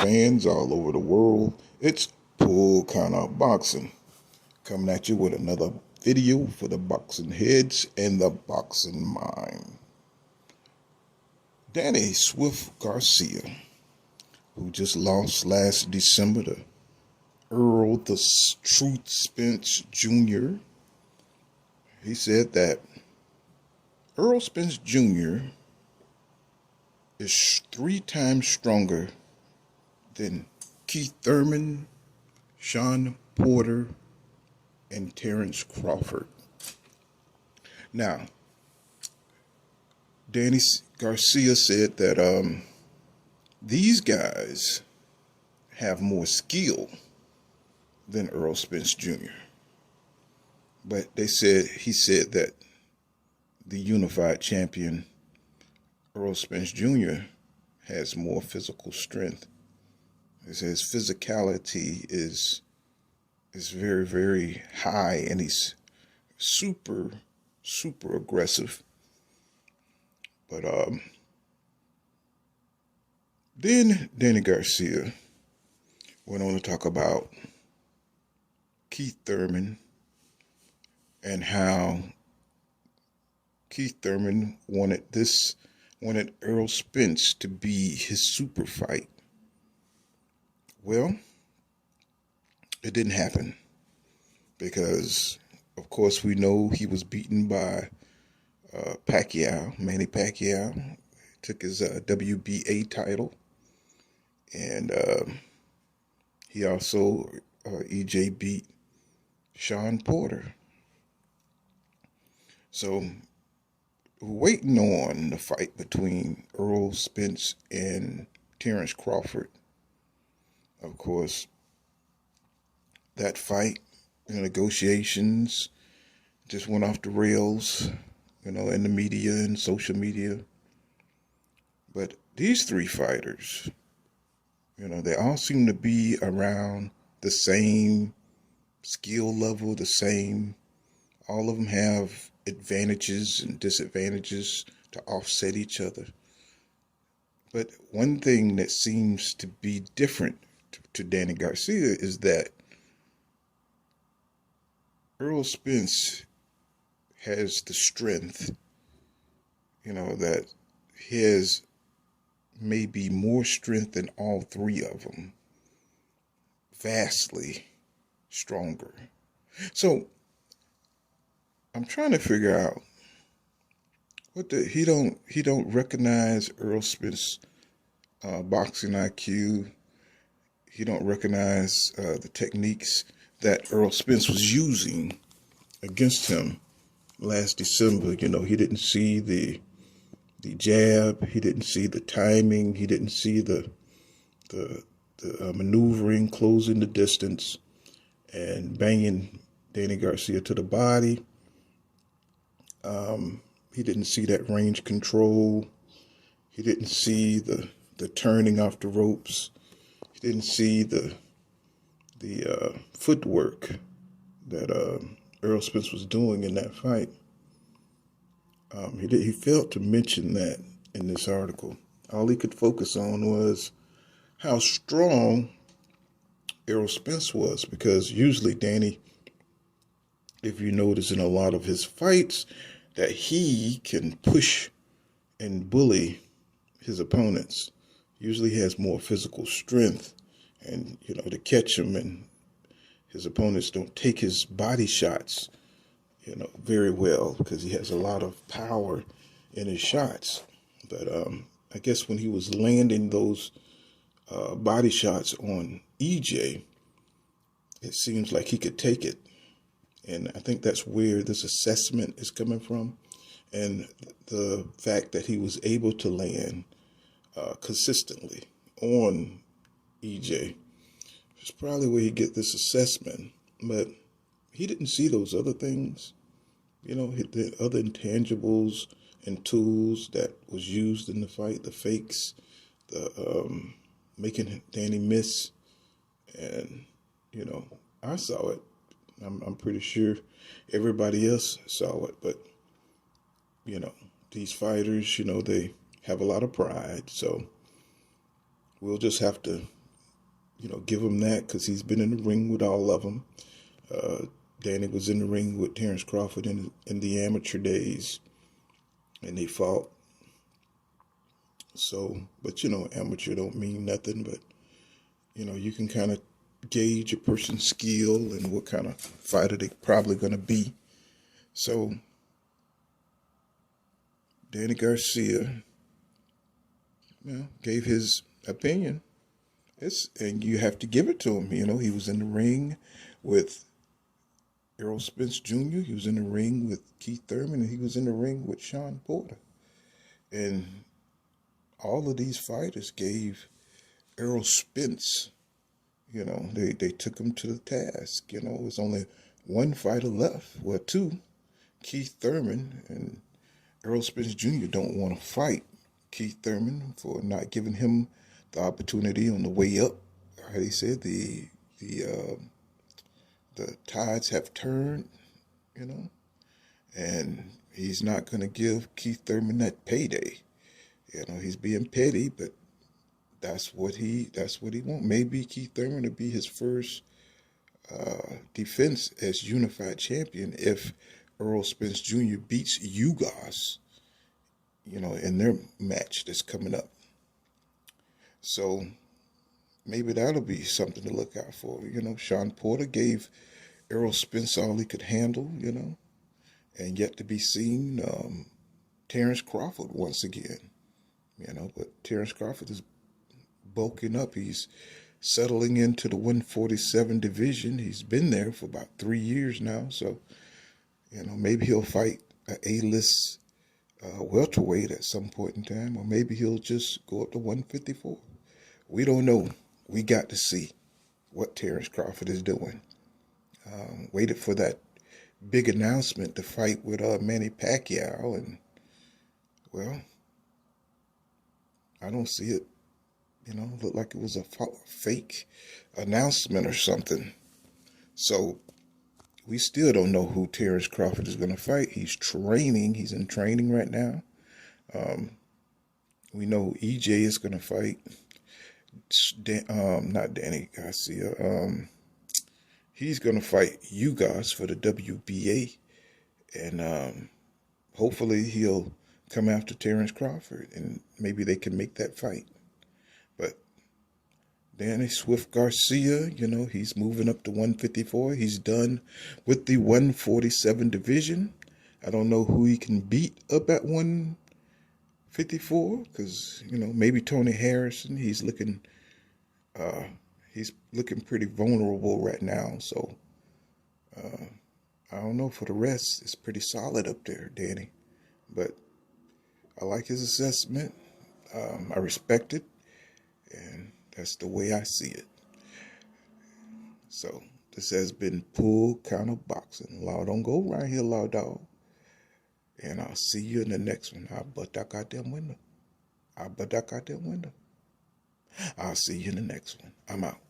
fans all over the world. It's Pull Kinda Boxing coming at you with another video for the boxing heads and the boxing mind. Danny Swift Garcia, who just lost last December to Errol the Truth Spence Jr., he said that Errol Spence Jr. is 3 times stronger than Keith Thurman, Shawn Porter, and Terrence Crawford. Now, Danny Garcia said that these guys have more skill than Errol Spence Jr. But he said that the unified champion Errol Spence Jr. has more physical strength. He says physicality is very, very high, and he's super aggressive. But then Danny Garcia went on to talk about Keith Thurman and how Keith Thurman wanted Errol Spence to be his super fight. Well, it didn't happen because, of course, we know he was beaten by Manny Pacquiao. Took his WBA title, and he also, EJ beat Shawn Porter. So, we're waiting on the fight between Errol Spence and Terrence Crawford. Of course, that fight, the negotiations just went off the rails, in the media and social media. But these 3 fighters, they all seem to be around the same skill level, all of them have advantages and disadvantages to offset each other. But one thing that seems to be different to Danny Garcia is that Errol Spence has the strength, that he has maybe more strength than all 3 of them, vastly stronger. So I'm trying to figure out he don't recognize Errol Spence boxing IQ. He don't recognize the techniques that Errol Spence was using against him last December. He didn't see the jab. He didn't see the timing. He didn't see the maneuvering, closing the distance, and banging Danny Garcia to the body. He didn't see that range control. He didn't see the turning off the ropes. He didn't see the footwork that Errol Spence was doing in that fight. He failed to mention that in this article. All he could focus on was how strong Errol Spence was, because usually Danny, if you notice in a lot of his fights, that he can push and bully his opponents. Usually has more physical strength, and to catch him, and his opponents don't take his body shots very well, because he has a lot of power in his shots. But I guess when he was landing those body shots on EJ, it seems like he could take it. And I think that's where this assessment is coming from. And the fact that he was able to land consistently on EJ is probably where he get this assessment. But he didn't see those other things, the other intangibles and tools that was used in the fight, the fakes, the making Danny miss. And, I saw it. I'm pretty sure everybody else saw it. But, these fighters, they have a lot of pride. So we'll just have to give him that because he's been in the ring with all of them. Danny was in the ring with Terrence Crawford in the amateur days, and they fought. So, but amateur don't mean nothing, but you can kind of gauge a person's skill and what kind of fighter they probably going to be. So, Danny Garcia, gave his opinion. And you have to give it to him. He was in the ring with Errol Spence Jr. He was in the ring with Keith Thurman, and he was in the ring with Sean Porter. And all of these fighters gave Errol Spence, they took him to the task. It was only one fighter left. Well, two. Keith Thurman and Errol Spence Jr. don't want to fight Keith Thurman for not giving him the opportunity on the way up. He said the tides have turned, and he's not going to give Keith Thurman that payday. He's being petty, but that's what he wants. Maybe Keith Thurman will be his first defense as unified champion if Errol Spence Jr. beats Ugas, in their match that's coming up. So maybe that'll be something to look out for. Sean Porter gave Errol Spence all he could handle, and yet to be seen, Terrence Crawford once again, but Terrence Crawford is bulking up. He's settling into the 147 division. He's been there for about 3 years now. So, maybe he'll fight an A-list welterweight at some point in time, or maybe he'll just go up to 154. We don't know. We got to see what Terrence Crawford is doing. Waited for that big announcement to fight with Manny Pacquiao, and, well, I don't see it. Looked like it was a fake announcement or something. So we still don't know who Terrence Crawford is going to fight. He's training. He's in training right now. We know EJ is going to fight. Not Danny Garcia. He's going to fight Ugas for the WBA, and hopefully he'll come after Terrence Crawford, and maybe they can make that fight. But Danny Swift Garcia, he's moving up to 154. He's done with the 147 division. I don't know who he can beat up at 154 because, maybe Tony Harrison. He's looking pretty vulnerable right now. So I don't know. For the rest, it's pretty solid up there, Danny. But I like his assessment. I respect it. And that's the way I see it. So this has been Pool Counter Boxing. Law don't go right here, Law Dog. And I'll see you in the next one. I'll butt that goddamn window. I'll see you in the next one. I'm out.